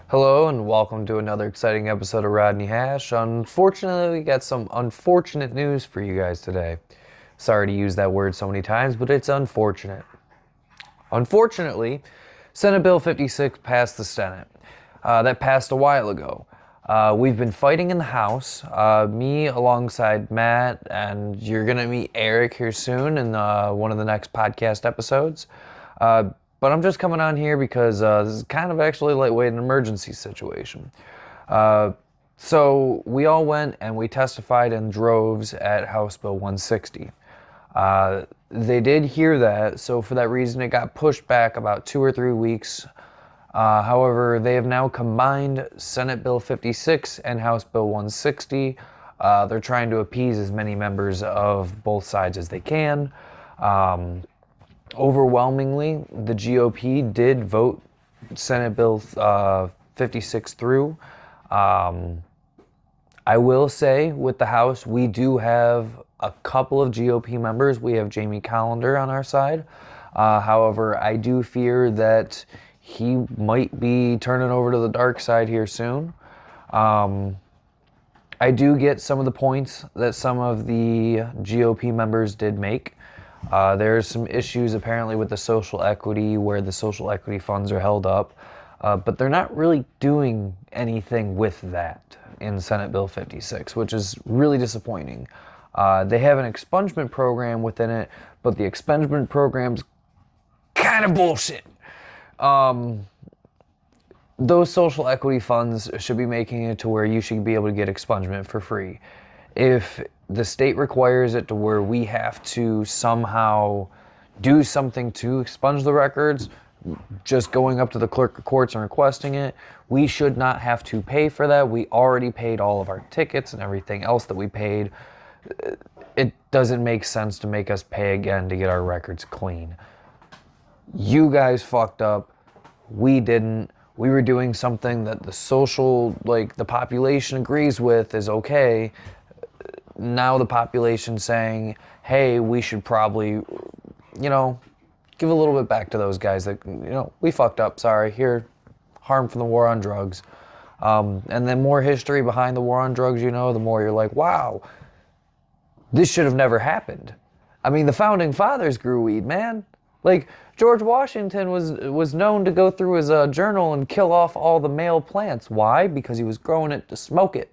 Hello and welcome to another exciting episode of Rodney Hash. Unfortunately, we got some unfortunate news for you guys today. Sorry to use that word so many times, but it's unfortunate. Unfortunately, Senate Bill 56 passed the Senate. That passed a while ago. We've been fighting in the House, me alongside Matt, and you're going to meet Eric here soon in one of the next podcast episodes. But I'm just coming on here because this is kind of actually lightweight an emergency situation. So we all went and we testified in droves at House Bill 160. They did hear that, so for that reason it got pushed back about 2 or 3 weeks. However, they have now combined Senate Bill 56 and House Bill 160. They're trying to appease as many members of both sides as they can. Overwhelmingly, the GOP did vote Senate Bill 56 through. I will say with the House, we do have a couple of GOP members. We have Jamie Collender on our side. However, I do fear that he might be turning over to the dark side here soon. I do get some of the points that some of the GOP members did make. There's some issues apparently with the social equity where the social equity funds are held up, but they're not really doing anything with that in Senate Bill 56, which is really disappointing. They have an expungement program within it, but the expungement program's kind of bullshit. Those social equity funds should be making it to where you should be able to get expungement for free. If the state requires it to where we have to somehow do something to expunge the records, just going up to the clerk of courts and requesting it, we should not have to pay for that. We already paid all of our tickets and everything else that we paid. It doesn't make sense to make us pay again to get our records clean. You guys fucked up. We didn't. We were doing something that the social, the population agrees with is okay. Now the population's saying, hey, we should probably, give a little bit back to those guys that, we fucked up, sorry, here, harm from the war on drugs. And then more history behind the war on drugs, the more you're like, wow, this should have never happened. I mean, the founding fathers grew weed, man. George Washington was known to go through his journal and kill off all the male plants. Why? Because he was growing it to smoke it.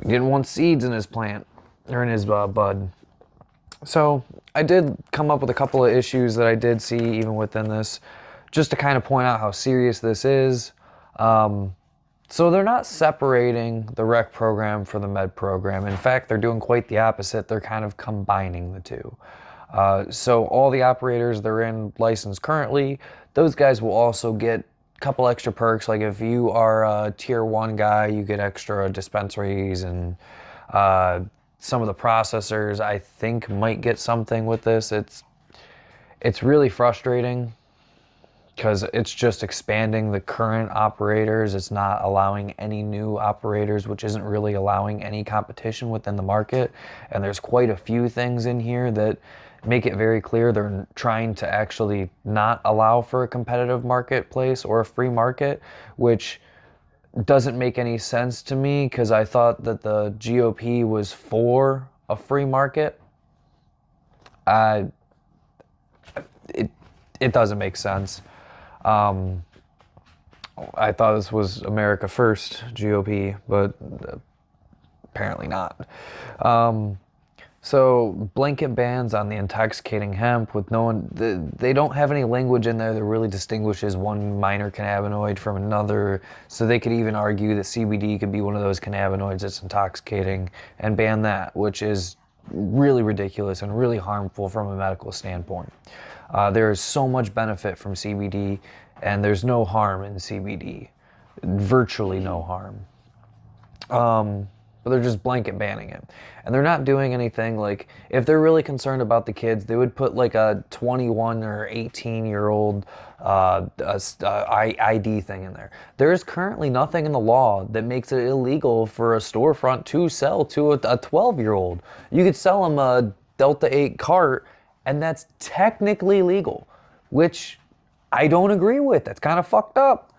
He didn't want seeds in his plant, or in his bud. So I did come up with a couple of issues that I did see even within this, just to kind of point out how serious this is. So they're not separating the rec program from the med program. In fact, they're doing quite the opposite. They're kind of combining the two. So all the operators that are in license currently, those guys will also get couple extra perks. Like if you are a tier 1 guy, you get extra dispensaries, and some of the processors I think might get something with this. It's really frustrating because it's just expanding the current operators. It's not allowing any new operators, which isn't really allowing any competition within the market. And there's quite a few things in here that make it very clear they're trying to actually not allow for a competitive marketplace or a free market, which doesn't make any sense to me because I thought that the GOP was for a free market. It doesn't make sense. I thought this was America First GOP, but apparently not. So blanket bans on the intoxicating hemp with no one, they don't have any language in there that really distinguishes one minor cannabinoid from another. So they could even argue that CBD could be one of those cannabinoids that's intoxicating and ban that, which is really ridiculous and really harmful from a medical standpoint. There is so much benefit from CBD and there's no harm in CBD, virtually no harm. But they're just blanket banning it. And they're not doing anything if they're really concerned about the kids, they would put a 21 or 18-year-old ID thing in there. There is currently nothing in the law that makes it illegal for a storefront to sell to a 12-year-old. You could sell them a Delta 8 cart, and that's technically legal, which I don't agree with. That's kind of fucked up.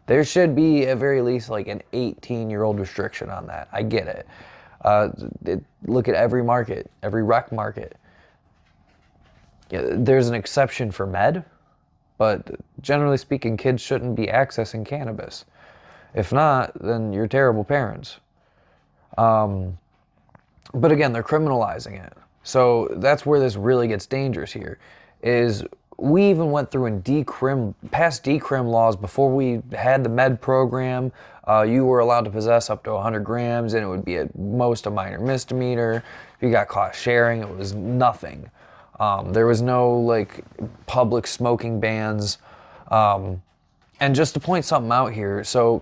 There should be at very least like an 18-year-old restriction on that. I get it. Look at every market, every rec market. Yeah, there's an exception for med, but generally speaking, kids shouldn't be accessing cannabis. If not, then you're terrible parents. But again, they're criminalizing it. So that's where this really gets dangerous here, is we even went through and passed decrim laws before we had the med program. You were allowed to possess up to 100 grams, and it would be at most a minor misdemeanor. If you got caught sharing, it was nothing. There was no like public smoking bans. And just to point something out here, so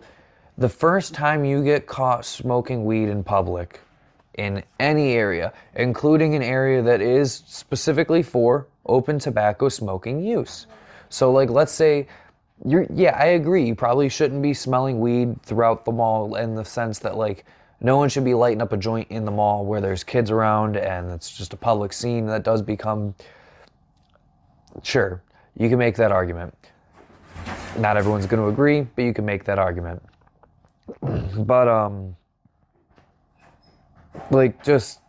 the first time you get caught smoking weed in public, in any area, including an area that is specifically for open tobacco smoking use. So like, let's say I agree, you probably shouldn't be smelling weed throughout the mall, in the sense that like, no one should be lighting up a joint in the mall where there's kids around and it's just a public scene. That does become, sure, you can make that argument. Not everyone's going to agree, but you can make that argument. But like, just,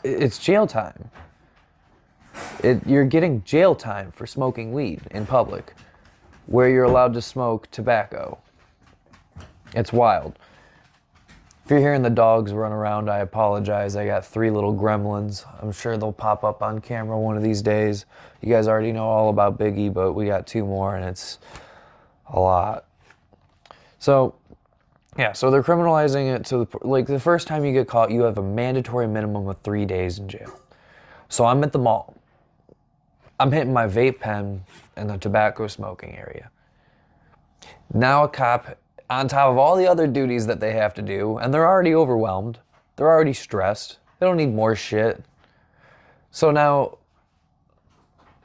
it's jail time. You're getting jail time for smoking weed in public, where you're allowed to smoke tobacco. It's wild. If you're hearing the dogs run around, I apologize. I got 3 little gremlins. I'm sure they'll pop up on camera one of these days. You guys already know all about Biggie, but we got 2 more, and it's a lot. So, yeah, so they're criminalizing it to like, the first time you get caught, you have a mandatory minimum of 3 days in jail. So I'm at the mall. I'm hitting my vape pen in the tobacco smoking area. Now a cop, on top of all the other duties that they have to do, and they're already overwhelmed, they're already stressed, they don't need more shit. So now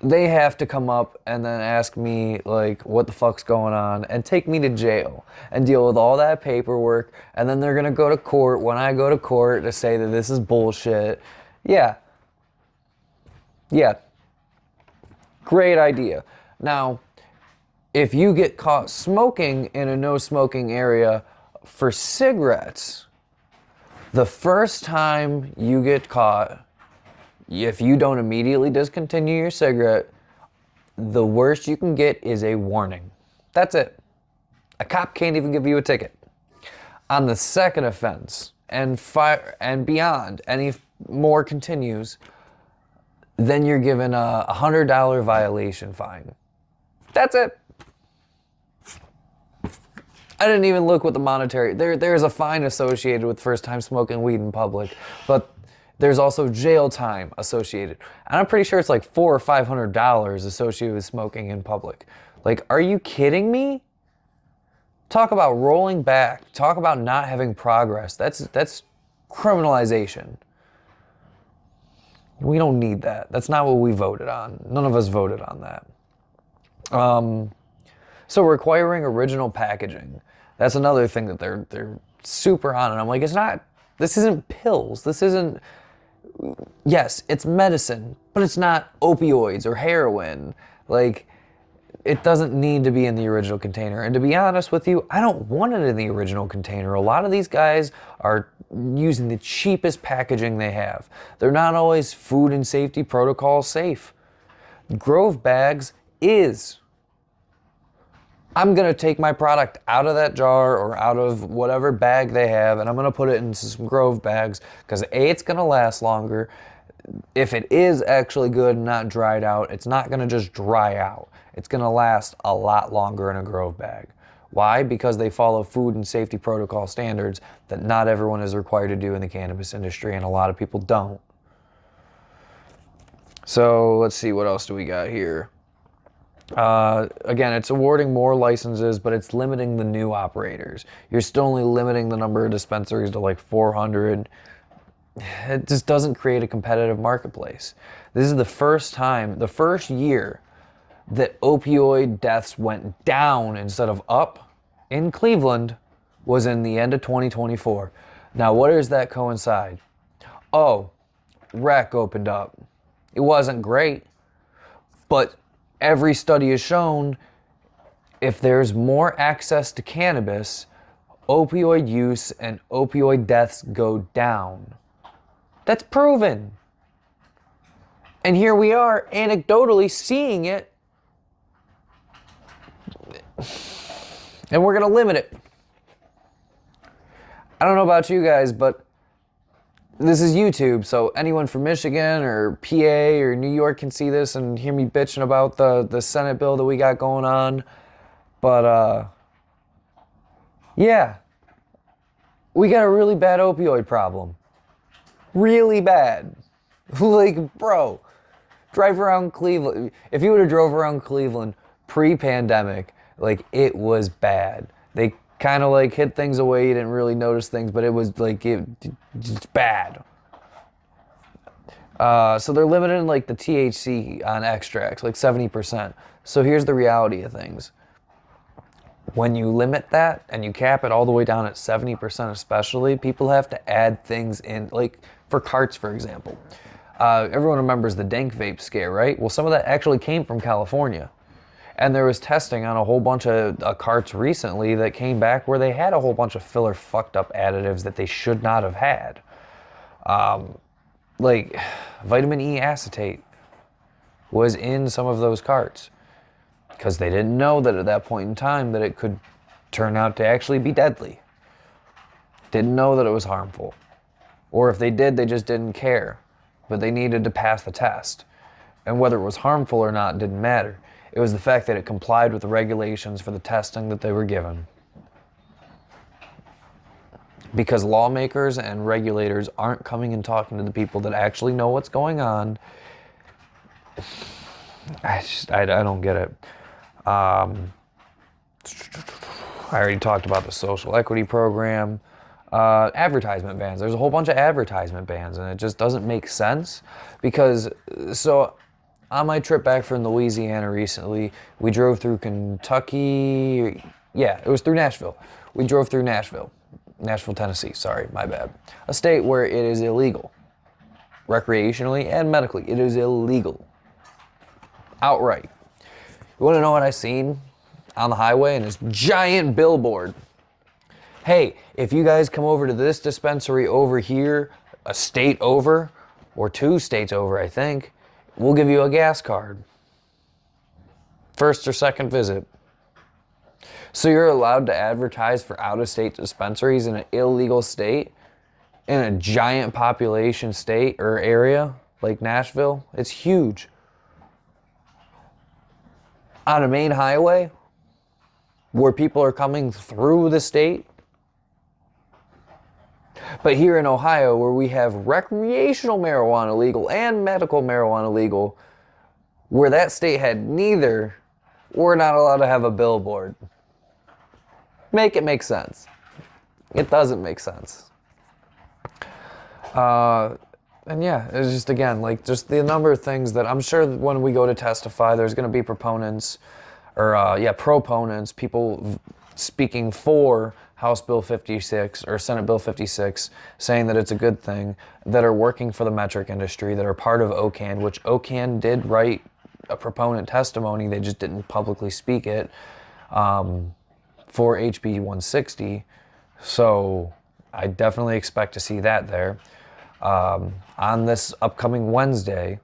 they have to come up and then ask me like, what the fuck's going on, and take me to jail and deal with all that paperwork, and then they're gonna go to court when I go to court to say that this is bullshit. Yeah. Great idea. Now, if you get caught smoking in a no smoking area for cigarettes, the first time you get caught, if you don't immediately discontinue your cigarette, the worst you can get is a warning. That's it. A cop can't even give you a ticket. On the second offense and beyond, any more continues, then you're given a $100 violation fine. That's it. I didn't even look what the monetary, there's a fine associated with first time smoking weed in public, but there's also jail time associated. And I'm pretty sure it's like $400 or $500 associated with smoking in public. Like, are you kidding me? Talk about rolling back. Talk about not having progress. That's criminalization. We don't need that. That's not what we voted on. None of us voted on that. So requiring original packaging. That's another thing that they're super on. And I'm like, this isn't pills. This isn't, yes, it's medicine, but it's not opioids or heroin. Like, it doesn't need to be in the original container. And to be honest with you, I don't want it in the original container. A lot of these guys are using the cheapest packaging they have. They're not always food and safety protocol safe. Grove Bags is. I'm going to take my product out of that jar or out of whatever bag they have, and I'm going to put it into some Grove Bags, because A, it's going to last longer. If it is actually good and not dried out, it's not going to just dry out. It's going to last a lot longer in a Grove Bag. Why? Because they follow food and safety protocol standards that not everyone is required to do in the cannabis industry, and a lot of people don't. So let's see, what else do we got here? Again, it's awarding more licenses, but it's limiting the new operators. You're still only limiting the number of dispensaries to like 400. It just doesn't create a competitive marketplace. This is the first year that opioid deaths went down instead of up in Cleveland was in the end of 2024. Now, what does that coincide? Oh, rec opened up. It wasn't great, But every study has shown if there's more access to cannabis, opioid use and opioid deaths go down. That's proven. And here we are anecdotally seeing it. And we're going to limit it. I don't know about you guys, but this is YouTube, so anyone from Michigan or PA or New York can see this and hear me bitching about the Senate bill that we got going on. But, yeah. We got a really bad opioid problem. Really bad. Like, bro, drive around Cleveland. If you would have drove around Cleveland pre-pandemic, like, it was bad. They kind of like hid things away. You didn't really notice things, but it was like, it's bad. So they're limiting like the THC on extracts, like 70%. So here's the reality of things. When you limit that and you cap it all the way down at 70% especially, people have to add things in, like for carts, for example. Everyone remembers the dank vape scare, right? Well, some of that actually came from California. And there was testing on a whole bunch of carts recently that came back where they had a whole bunch of filler fucked up additives that they should not have had. Like vitamin E acetate was in some of those carts because they didn't know that at that point in time that it could turn out to actually be deadly. Didn't know that it was harmful. Or if they did, they just didn't care. But they needed to pass the test. And whether it was harmful or not didn't matter. It was the fact that it complied with the regulations for the testing that they were given. Because lawmakers and regulators aren't coming and talking to the people that actually know what's going on. I don't get it. I already talked about the social equity program. Advertisement bans. There's a whole bunch of advertisement bans, and it just doesn't make sense because, so on my trip back from Louisiana recently, we drove through Kentucky. Yeah, it was through Nashville. We drove through Nashville, Tennessee. Sorry, my bad. A state where it is illegal, recreationally and medically. It is illegal. Outright. You want to know what I seen on the highway? And this giant billboard. Hey, if you guys come over to this dispensary over here, a state over, or 2 states over, I think, we'll give you a gas card. First or second visit. So you're allowed to advertise for out-of-state dispensaries in an illegal state, in a giant population state or area like Nashville? It's huge. On a main highway where people are coming through the state. But here in Ohio, where we have recreational marijuana legal and medical marijuana legal, where that state had neither, we're not allowed to have a billboard. Make it make sense. It doesn't make sense. And yeah, it's just, again, like, just the number of things that I'm sure that when we go to testify, there's going to be proponents, people speaking for House Bill 56 or Senate Bill 56, saying that it's a good thing, that are working for the metric industry, that are part of OCAN, which OCAN did write a proponent testimony, they just didn't publicly speak it, for HB 160. So I definitely expect to see that there. On this upcoming Wednesday,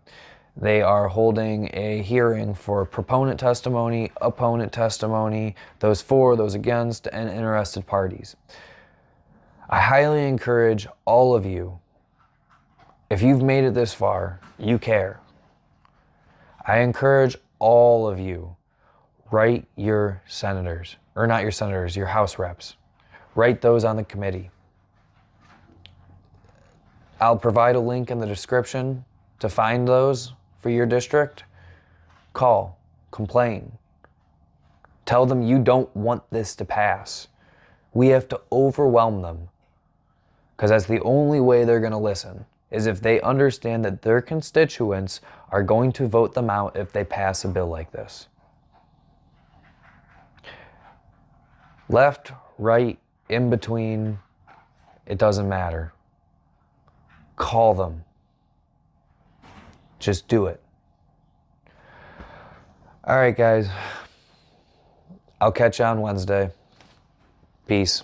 they are holding a hearing for proponent testimony, opponent testimony, those for, those against, and interested parties. I highly encourage all of you, if you've made it this far, you care. I encourage all of you, write your senators, or not your senators, your House reps. Write those on the committee. I'll provide a link in the description to find those for your district. Call, complain. Tell them you don't want this to pass. We have to overwhelm them. Because that's the only way they're going to listen, is if they understand that their constituents are going to vote them out if they pass a bill like this. Left, right, in between, it doesn't matter. Call them. Just do it. All right, guys. I'll catch you on Wednesday. Peace.